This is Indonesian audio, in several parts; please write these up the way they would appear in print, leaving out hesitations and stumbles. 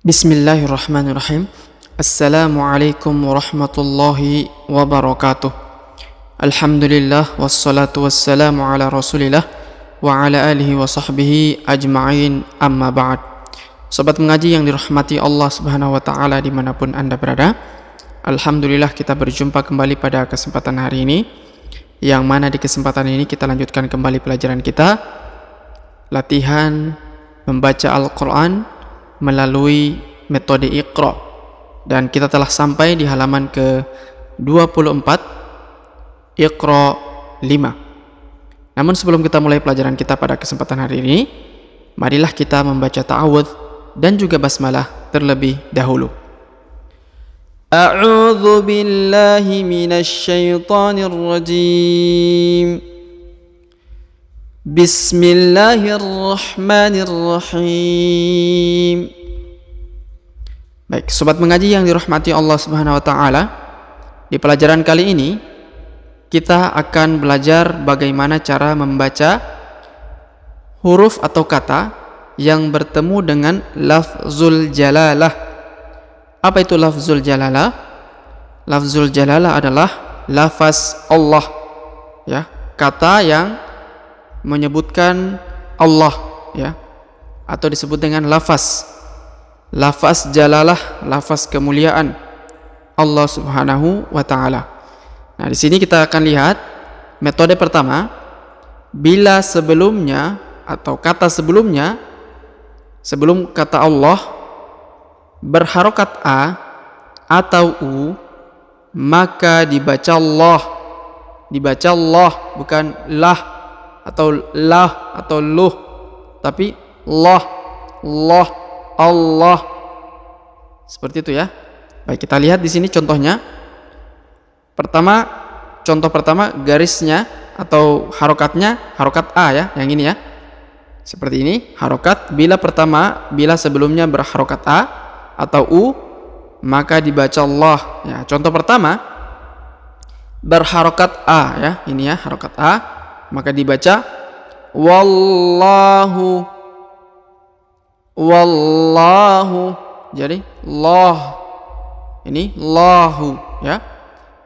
Bismillahirrahmanirrahim. Assalamualaikum warahmatullahi wabarakatuh. Alhamdulillah wassalatu wassalamu ala rasulillah wa ala alihi wa sahbihi ajma'in, amma ba'd. Sobat mengaji yang dirahmati Allah subhanahu wa ta'ala dimanapun Anda berada, Alhamdulillah kita berjumpa kembali pada kesempatan hari ini, yang mana di kesempatan ini kita lanjutkan kembali pelajaran kita, latihan membaca Al-Quran melalui metode Iqra, dan kita telah sampai di halaman ke-24 Iqra 5. Namun sebelum kita mulai pelajaran kita pada kesempatan hari ini, marilah kita membaca ta'awudz dan juga basmalah terlebih dahulu. A'udzu billahi minasy syaithanir rajim. Bismillahirrahmanirrahim. Baik, sobat mengaji yang dirahmati Allah Subhanahu wa taala, di pelajaran kali ini kita akan belajar bagaimana cara membaca huruf atau kata yang bertemu dengan lafzul jalalah. Apa itu lafzul jalalah? Lafzul jalalah adalah lafaz Allah, ya, kata yang menyebutkan Allah, ya, atau disebut dengan lafaz jalalah, lafaz kemuliaan Allah Subhanahu wa taala. Nah, di sini kita akan lihat metode pertama, bila sebelumnya atau kata sebelumnya sebelum kata Allah berharokat a atau u, maka dibaca Allah, bukan lah atau lah atau luh, tapi Allah, seperti itu, ya. Baik, kita lihat di sini contohnya. Contoh pertama garisnya atau harokatnya harokat a, ya, yang ini, ya, seperti ini. Harokat bila sebelumnya berharokat a atau u, maka dibaca Allah, ya. Contoh pertama berharokat a, ya, ini, ya, harokat a, maka dibaca wallahu. Jadi Allah, ini lahu, ya,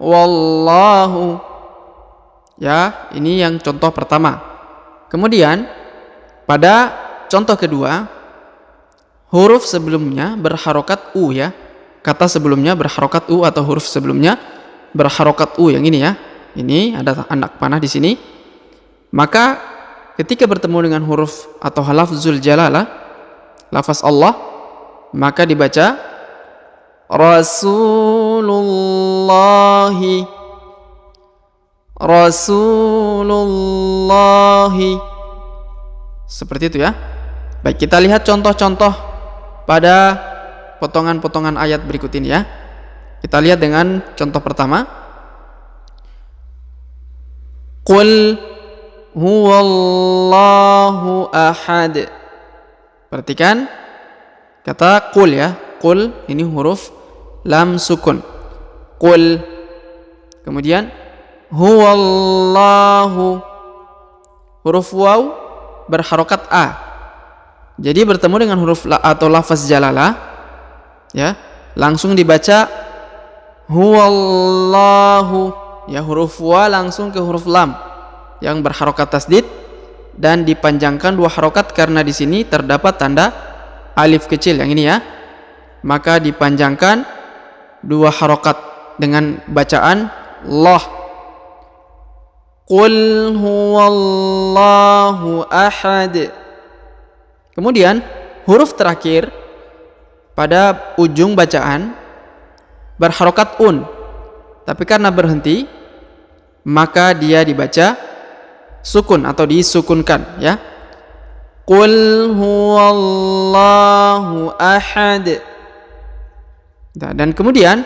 wallahu, ya. Ini yang contoh pertama. Kemudian pada contoh kedua, huruf sebelumnya berharokat u, ya, kata sebelumnya berharokat u atau huruf sebelumnya berharokat u, yang ini, ya. Ini ada anak panah di sini. Maka ketika bertemu dengan huruf atau lafzul jalalah, lafaz Allah, maka dibaca Rasulullahi. Seperti itu, ya. Baik, kita lihat contoh-contoh pada potongan-potongan ayat berikut ini, ya. Kita lihat dengan contoh pertama. Qul huwallahu ahad. Perhatikan kata qul, ya. Qul ini huruf lam sukun. Qul. Kemudian huwallahu, huruf waw berharokat a. Jadi bertemu dengan huruf atau lafaz jalalah, ya, langsung dibaca huwallahu, ya, huruf wa langsung ke huruf lam yang berharokat tasdid dan dipanjangkan 2 harokat karena di sini terdapat tanda alif kecil, yang ini, ya. Maka dipanjangkan 2 harokat dengan bacaan Allah. Qul huwallahu ahad. Kemudian huruf terakhir pada ujung bacaan berharokat un, tapi karena berhenti maka dia dibaca sukun atau disukunkan, ya. Qul huwallahu ahad. Dan kemudian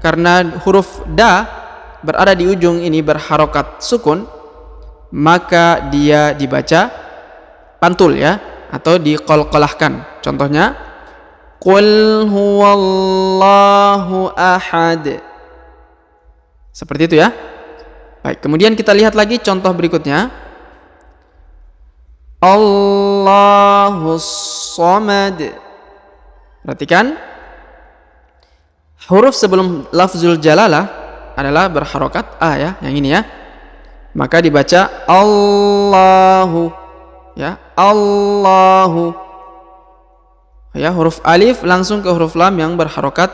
karena huruf da berada di ujung ini berharokat sukun, maka dia dibaca pantul, ya, atau diqalqalahkan. Contohnya Qul huwallahu ahad. Seperti itu, ya. Baik, kemudian kita lihat lagi contoh berikutnya. Allahus Samad. Perhatikan, huruf sebelum lafzul jalalah adalah berharokat A ya, yang ini ya. Maka dibaca Allahu ya, Allahu. Ya, huruf alif langsung ke huruf lam yang berharokat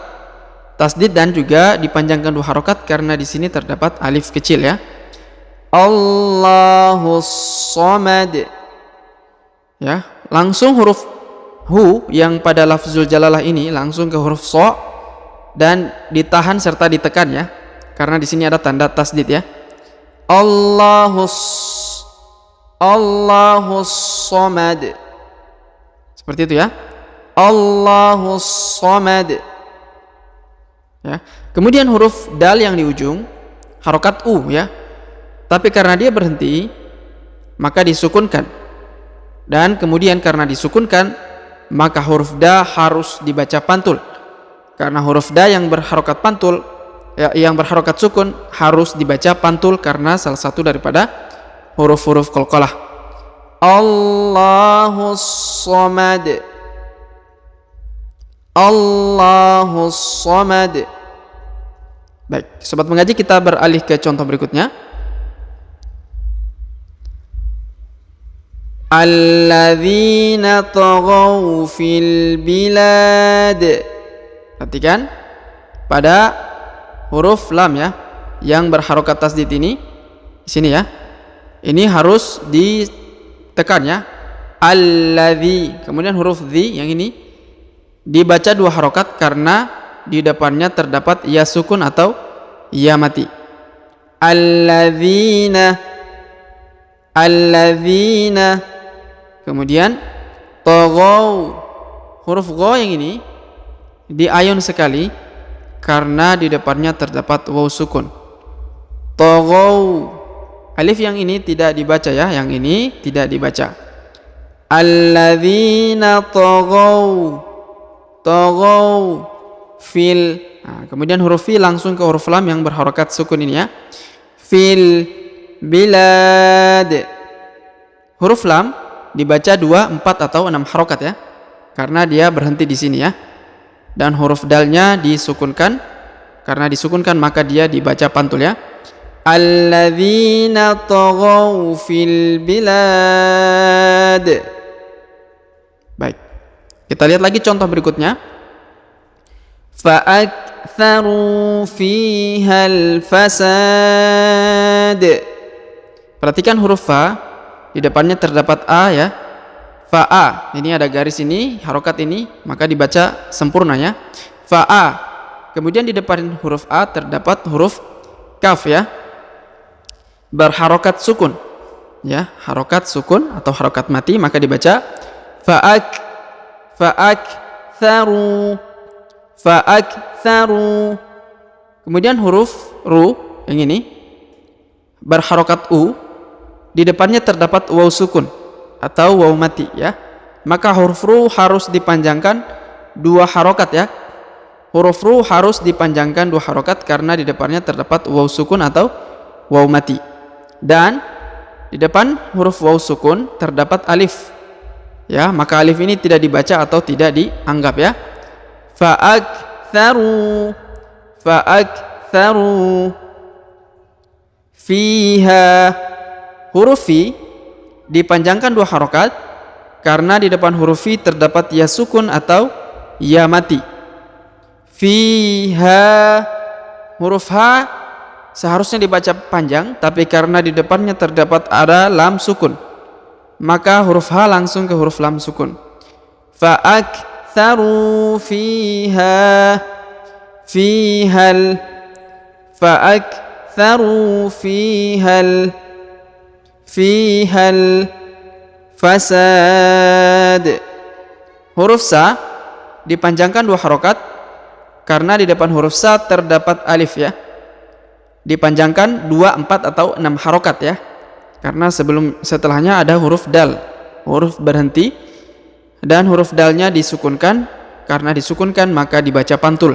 tasdid dan juga dipanjangkan 2 harokat karena di sini terdapat alif kecil ya. Allahus Samad. Ya, langsung huruf hu yang pada lafzul jalalah ini langsung ke huruf so dan ditahan serta ditekan ya. Karena di sini ada tanda tasdid ya. Allahus Samad. Seperti itu ya. Allahus Samad. Ya. Kemudian huruf dal yang di ujung harokat u ya. Tapi karena dia berhenti maka disukunkan. Dan kemudian karena disukunkan maka huruf da harus dibaca pantul. Karena huruf da yang berharokat pantul ya, yang berharokat sukun harus dibaca pantul karena salah satu daripada huruf-huruf qalqalah. Allahus Samad. Allahus Samad. Baik, sobat mengaji, kita beralih ke contoh berikutnya. Alladzina taghaw fil bilad. Perhatikan pada huruf lam ya yang berharokat tasdid ini di sini ya. Ini harus ditekan ya. Alladzi. Kemudian huruf dzi yang ini dibaca 2 harokat karena di depannya terdapat ya sukun atau ya mati. Alladzina. Kemudian taghaw, huruf gha yang ini diayun sekali karena di depannya terdapat waw sukun. Taghaw, alif yang ini tidak dibaca ya, yang ini tidak dibaca. Alladzina taghaw fil. Nah, kemudian huruf fi langsung ke huruf lam yang berharokat sukun ini ya. Fil bilad. Huruf lam dibaca 2, 4 atau 6 harokat ya. Karena dia berhenti di sini ya. Dan huruf dalnya disukunkan. Karena disukunkan maka dia dibaca pantul ya. Alladzina taghaw fil bilad. Baik. Kita lihat lagi contoh berikutnya. Fa'aktharu fihal fasad. Perhatikan huruf fa, di depannya terdapat a ya. Fa'a, ini ada garis ini, harokat ini, maka dibaca sempurna ya. Fa'a. Kemudian di depan huruf a terdapat huruf kaf ya. Berharokat sukun. Ya, harokat sukun atau harokat mati, maka dibaca fa'aktharu. Kemudian huruf ru yang ini berharokat u, di depannya terdapat waw sukun atau waw mati ya. Maka huruf ru harus dipanjangkan 2 harokat ya. Huruf ru harus dipanjangkan 2 harokat karena di depannya terdapat waw sukun atau waw mati. Dan di depan huruf waw sukun terdapat alif. Ya, maka alif ini tidak dibaca atau tidak dianggap ya. Fa'aktharu fiha. Huruf fi dipanjangkan 2 harokat karena di depan huruf fi terdapat ya sukun atau ya mati. Fiha, huruf ha seharusnya dibaca panjang, tapi karena di depannya terdapat ada lam sukun, maka huruf ha langsung ke huruf lam sukun. Fa'aktharu fihal fasad. Huruf sa dipanjangkan 2 harokat karena di depan huruf sa terdapat alif ya. Dipanjangkan 2, 4 atau 6 harokat ya. Karena setelahnya ada huruf dal, huruf berhenti, dan huruf dalnya disukunkan. Karena disukunkan maka dibaca pantul.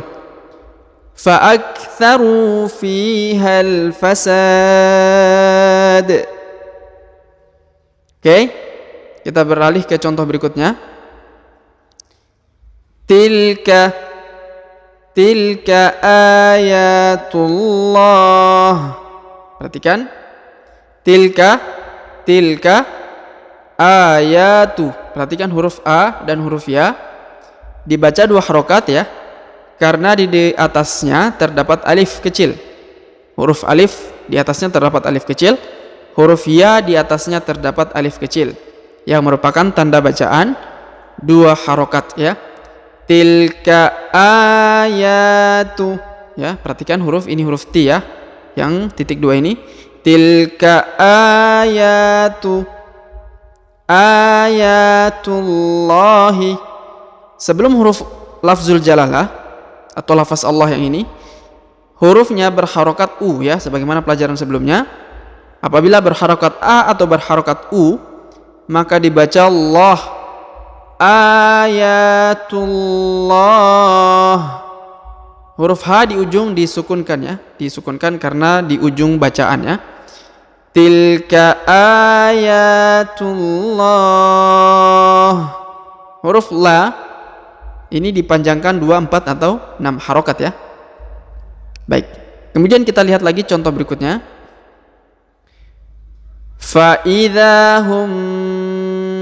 Fa'aktharu fihal fasad. Oke, kita beralih ke contoh berikutnya. tilka, tilka ayatullah. Perhatikan, tilka, tilka ayatu. Perhatikan huruf A dan huruf Ya dibaca 2 harokat ya, karena di atasnya terdapat alif kecil. Huruf alif di atasnya terdapat alif kecil, huruf Ya di atasnya terdapat alif kecil, yang merupakan tanda bacaan 2 harokat ya. Tilka ayatu ya, perhatikan huruf ini huruf T ya, yang titik 2 ini. Tilka ayatu, ayatullahi. Sebelum huruf lafzul jalalah atau lafaz Allah yang ini, hurufnya berharokat U ya, sebagaimana pelajaran sebelumnya. Apabila berharokat A atau berharokat U, maka dibaca Allah, ayatullah. Huruf H di ujung disukunkan ya, disukunkan karena di ujung bacaan ya. Tilka ayatullah. Huruf La ini dipanjangkan 2, 4 atau 6 harokat ya. Baik, kemudian kita lihat lagi contoh berikutnya. Fa'idhahum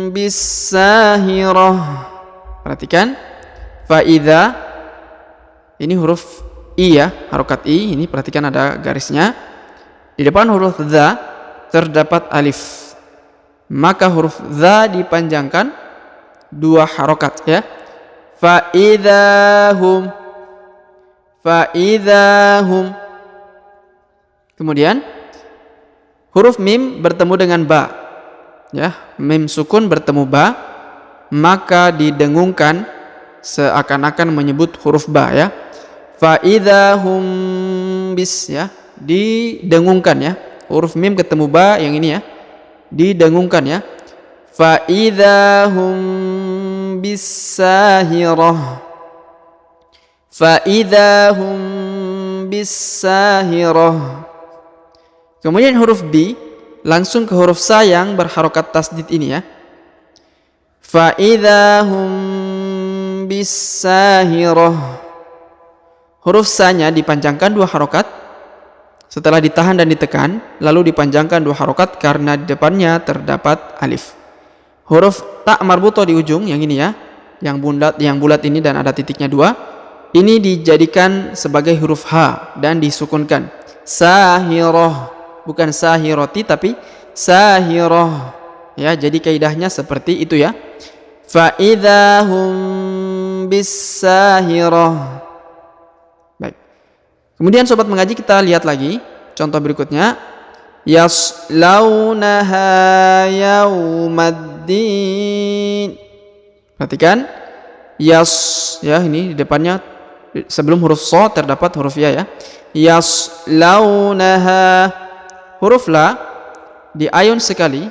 bisahirah. Perhatikan, fa'idha ini huruf I ya, harokat I. Ini perhatikan ada garisnya. Di depan huruf dha terdapat alif, maka huruf dha dipanjangkan 2 harokat ya. Fa'idhahum, fa'idhahum. Kemudian huruf mim bertemu dengan ba ya, mim sukun bertemu ba, maka didengungkan seakan-akan menyebut huruf ba ya. Fa'idhahum bis ya, didengungkan ya. Huruf mim ketemu ba yang ini ya, didengungkan ya. Fa'idhahum bisahirah, fa'idhahum bisahirah. Kemudian huruf B langsung ke huruf Sa yang berharokat tasdid ini ya. Fa'idhahum bisahirah. Huruf Sa-nya dipanjangkan 2 harokat, setelah ditahan dan ditekan, lalu dipanjangkan 2 harokat karena di depannya terdapat alif. Huruf Ta marbuto di ujung yang ini ya, yang bulat ini dan ada titiknya 2, ini dijadikan sebagai huruf H dan disukunkan. Sahirah, bukan sahiroti tapi sahirah ya. Jadi kaidahnya seperti itu ya. Fa'idhahum bisahirah. Baik, kemudian sobat mengaji kita lihat lagi contoh berikutnya. Yaslaunaha yaumaddin. Perhatikan, yas ya, ini di depannya sebelum huruf so terdapat huruf ya ya. Yaslaunaha, huruf la diayun sekali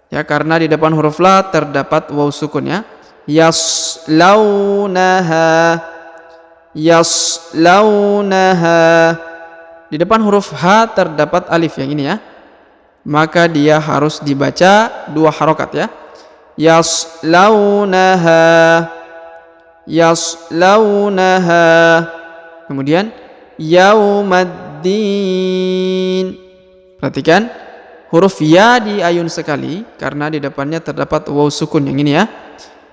ya, karena di depan huruf la terdapat waw sukun ya. Yaslaunaha, yaslaunaha. Di depan huruf H terdapat alif yang ini ya, maka dia harus dibaca 2 harokat ya. Yaslaunaha, yaslaunaha. Kemudian yaumaddin. Perhatikan, huruf ya diayun sekali karena di depannya terdapat waw sukun yang ini ya.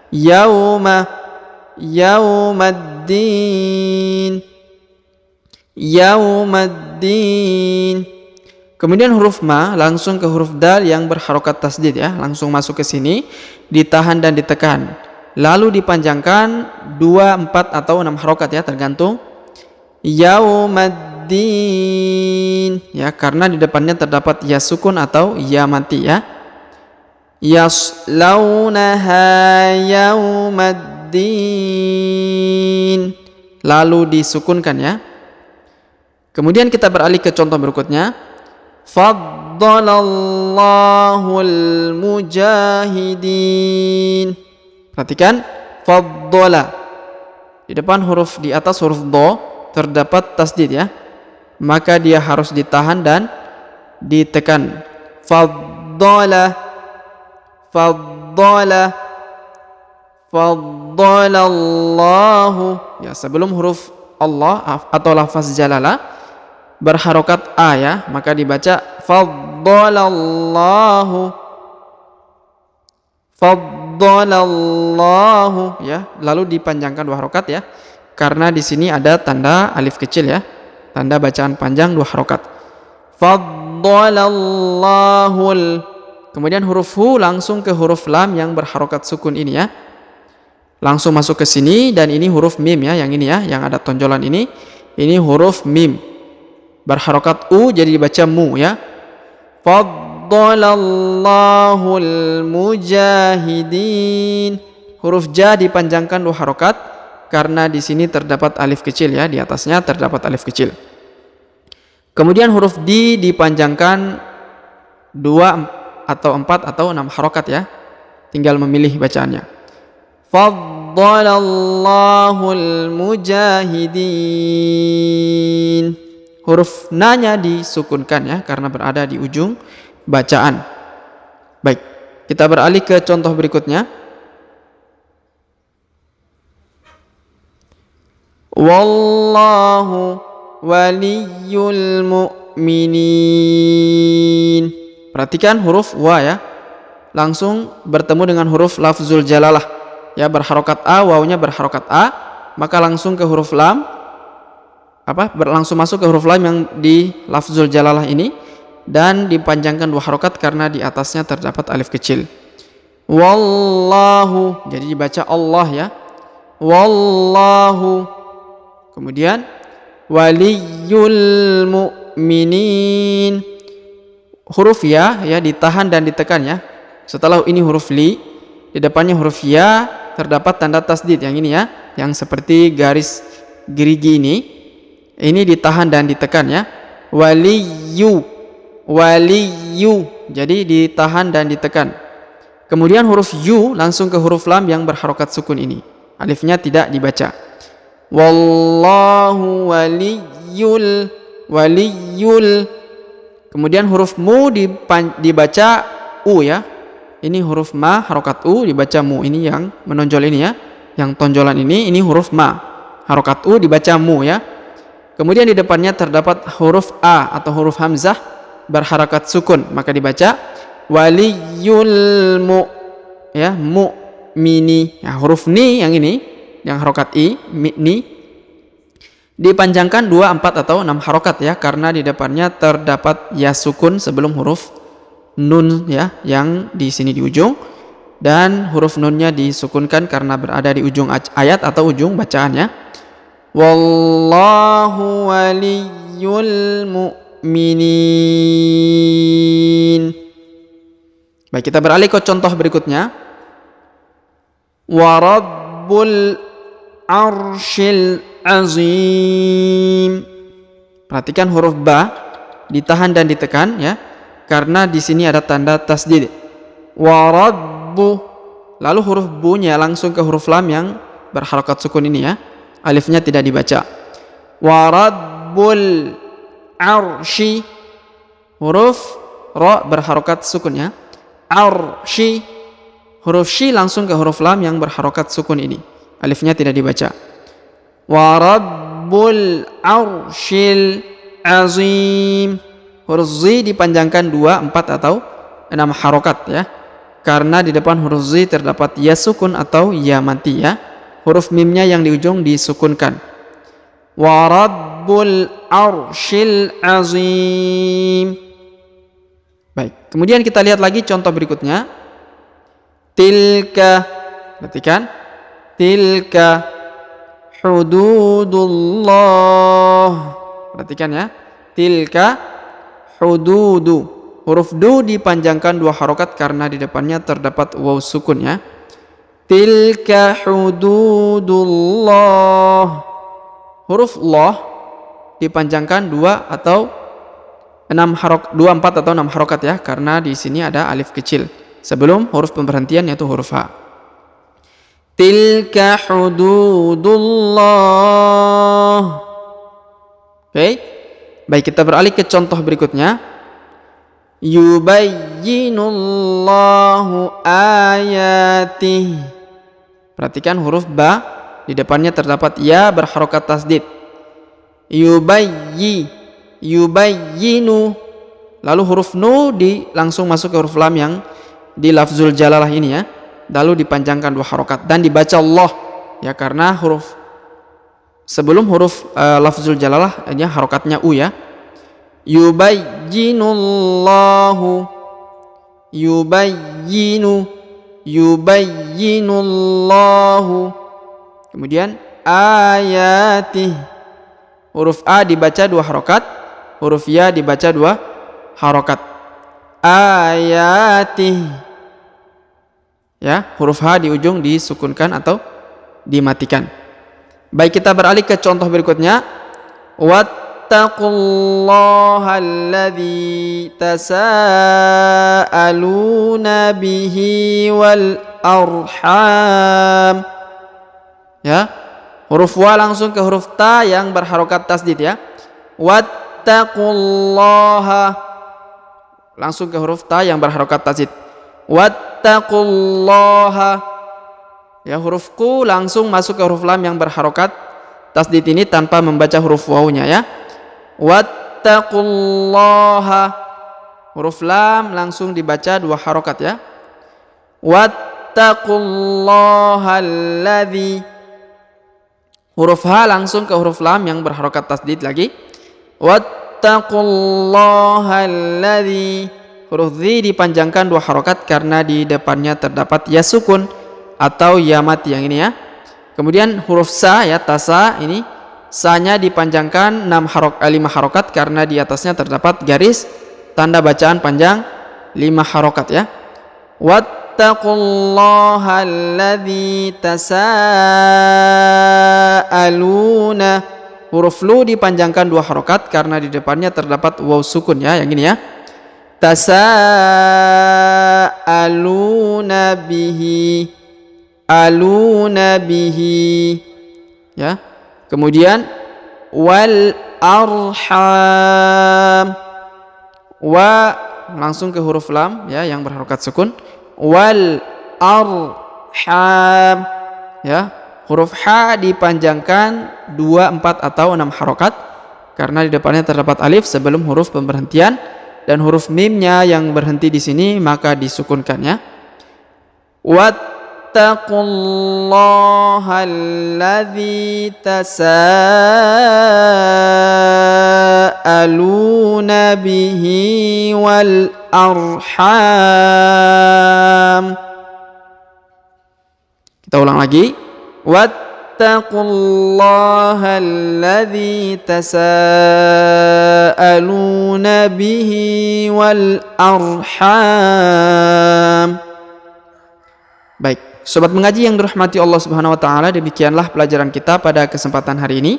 Yauma, yaumaddin, yaumaddin. Kemudian huruf ma langsung ke huruf dal yang berharokat tasdid ya, langsung masuk ke sini, ditahan dan ditekan, lalu dipanjangkan 2, 4 atau 6 harokat ya, tergantung. Yaumaddin ya, karena di depannya terdapat ya sukun atau ya mati ya. Yaslaunaha yaumaddin, lalu disukunkan ya. Kemudian kita beralih ke contoh berikutnya. Faddalallahu mujahidin. Perhatikan, faddala. Di depan huruf, di atas huruf do terdapat tasdid ya, maka dia harus ditahan dan ditekan. Faddala, faddala, Faddalallahu. Ya, sebelum huruf Allah atau lafaz jalalah berharokat A ya, maka dibaca faddalallahu. Faddalallahu ya, lalu dipanjangkan 2 harokat ya. Karena di sini ada tanda alif kecil ya. Tanda bacaan panjang 2 harokat. Faddalallahul. Kemudian huruf hu langsung ke huruf lam yang berharokat sukun ini ya. Langsung masuk ke sini, dan ini huruf mim ya, yang ini ya, yang ada tonjolan ini. Ini huruf mim. Berharokat u jadi dibaca mu ya. Faddalallahul mujahidin. Huruf ja dipanjangkan 2 harokat karena di sini terdapat alif kecil ya, di atasnya terdapat alif kecil. Kemudian huruf di dipanjangkan 2 atau 4 atau 6 harokat ya. Tinggal memilih bacaannya. Faddalallahul mujahidin. Huruf na-nya disukunkan ya, karena berada di ujung bacaan. Baik, kita beralih ke contoh berikutnya. Wallahu waliyul mu'minin. Perhatikan huruf wa ya, langsung bertemu dengan huruf lafzul jalalah ya, berharokat a, wawunya berharokat a, maka langsung ke huruf lam, langsung masuk ke huruf lam yang di lafzul jalalah ini, dan dipanjangkan 2 harokat karena di atasnya terdapat alif kecil. Wallahu, jadi dibaca Allah ya. Wallahu. Kemudian waliyul mu'minin. Huruf ya ditahan dan ditekan ya. Setelah ini huruf li, di depannya huruf ya terdapat tanda tasdid yang ini ya, yang seperti garis gerigi ini. Ini ditahan dan ditekan ya. Waliyu, waliyu. Jadi ditahan dan ditekan. Kemudian huruf yu langsung ke huruf lam yang berharokat sukun ini. Alifnya tidak dibaca. Wallahu waliyul. Kemudian huruf mu dibaca u ya. Ini huruf ma harokat u dibaca mu. Ini yang menonjol ini ya, yang tonjolan ini huruf ma harokat u dibaca mu ya. Kemudian di depannya terdapat huruf a atau huruf hamzah berharakat sukun, maka dibaca waliyul mu ya, mu'mini ya. Huruf ni yang ini yang harokat i ni dipanjangkan 2, 4 atau 6 harokat ya, karena di depannya terdapat ya sukun sebelum huruf nun ya, yang di sini di ujung, dan huruf nunnya disukunkan karena berada di ujung ayat atau ujung bacaannya. Wallahu waliyul mu'minin. Baik, kita beralih ke contoh berikutnya. Wa rabbul arsyil azim. Perhatikan huruf ba ditahan dan ditekan ya, karena di sini ada tanda tasdid. Wa rabbu. Lalu huruf bu-nya langsung ke huruf lam yang berharakat sukun ini ya. Alifnya tidak dibaca. Wa rabbul arsy. Huruf ra berharakat sukun ya. Arsy. Huruf shi langsung ke huruf lam yang berharakat sukun ini. Alifnya tidak dibaca. Wa rabbul arsyil azim. Huruf zi dipanjangkan 2, 4 atau 6 harokat ya, karena di depan huruf zi terdapat ya sukun atau ya mati ya. Huruf mimnya yang di ujung disukunkan. Wa rabbul arsyil azim. Baik, kemudian kita lihat lagi contoh berikutnya. Tilka, perhatikan, tilka hududullah. Perhatikan ya, tilka hududu. Huruf du dipanjangkan 2 harokat karena di depannya terdapat waw sukun ya. Tilka hududullah. Huruf Allah dipanjangkan 2 atau 6 harokat, 2, 4 atau 6 harokat ya, karena di sini ada alif kecil sebelum huruf pemberhentian yaitu huruf ha. Tilka hududullah. Oke. Baik, kita beralih ke contoh berikutnya. Yubayyinullahu ayatihi. Perhatikan huruf ba, di depannya terdapat ya berharokat tasdid. Yubayyinu. Lalu huruf nu langsung masuk ke huruf lam yang di lafzul jalalah ini ya. Lalu dipanjangkan 2 harokat dan dibaca Allah ya, karena huruf sebelum huruf lafzul jalalah ini harokatnya u ya. Yubayyinullahu. Kemudian ayatih. Huruf a dibaca 2 harokat, huruf ya dibaca 2 harokat. Ayatih. Ya, huruf h di ujung disukunkan atau dimatikan. Baik, kita beralih ke contoh berikutnya. Wattaqullaha alladzi tasaaluna bihi wal arham. Ya, huruf wa langsung ke huruf ta yang berharokat tasdid ya. Wattaqullaha langsung ke huruf ta yang berharokat tasdid. Wattaqullaha. Ya, huruf ku langsung masuk ke huruf lam yang berharokat tasdid ini tanpa membaca huruf wawunya ya. Wattaqullaha. Huruf lam langsung dibaca 2 harokat ya. Wattaqullaha alladzi. Huruf h langsung ke huruf lam yang berharokat tasdid lagi. Wattaqullaha alladzi. Huruf dhi dipanjangkan 2 harokat karena di depannya terdapat ya sukun atau ya mati yang ini ya. Kemudian huruf sa ya, tasa ini sa-nya dipanjangkan 5 harokat karena di atasnya terdapat garis tanda bacaan panjang 5 harokat ya. Wattaqullaha alladzi tasaaluna. Huruf lu dipanjangkan 2 harokat karena di depannya terdapat waw sukun ya, yang ini ya. Tasaaluna bihi. Aluna bihi ya. Kemudian wal arham. Wa langsung ke huruf lam ya yang berharokat sukun. Wal arham ya. Huruf h dipanjangkan 2, 4 atau 6 harokat karena di depannya terdapat alif sebelum huruf pemberhentian, dan huruf mimnya yang berhenti di sini maka disukunkan ya. Wattaqullaha alladzi tasaaluna bihi wal arham. Kita ulang lagi. Wattaqullaha alladzi tasaaluna bihi wal arham. Baik, sobat mengaji yang dirahmati Allah Subhanahu wa taala, demikianlah pelajaran kita pada kesempatan hari ini.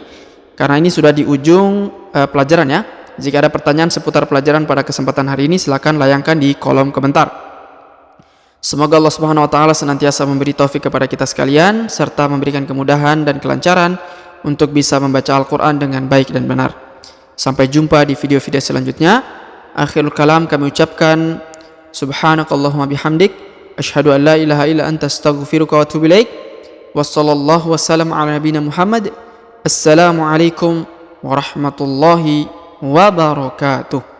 Karena ini sudah di ujung pelajaran ya. Jika ada pertanyaan seputar pelajaran pada kesempatan hari ini, silakan layangkan di kolom komentar. Semoga Allah Subhanahu wa taala senantiasa memberi taufik kepada kita sekalian serta memberikan kemudahan dan kelancaran untuk bisa membaca Al-Qur'an dengan baik dan benar. Sampai jumpa di video-video selanjutnya. Akhirul kalam kami ucapkan subhanakallahumma bihamdik asyhadu an la ilaha illa anta astaghfiruka wa atubu ilaik. Wassallallahu wasallam ala nabiyina Muhammad. Assalamualaikum warahmatullahi wabarakatuh.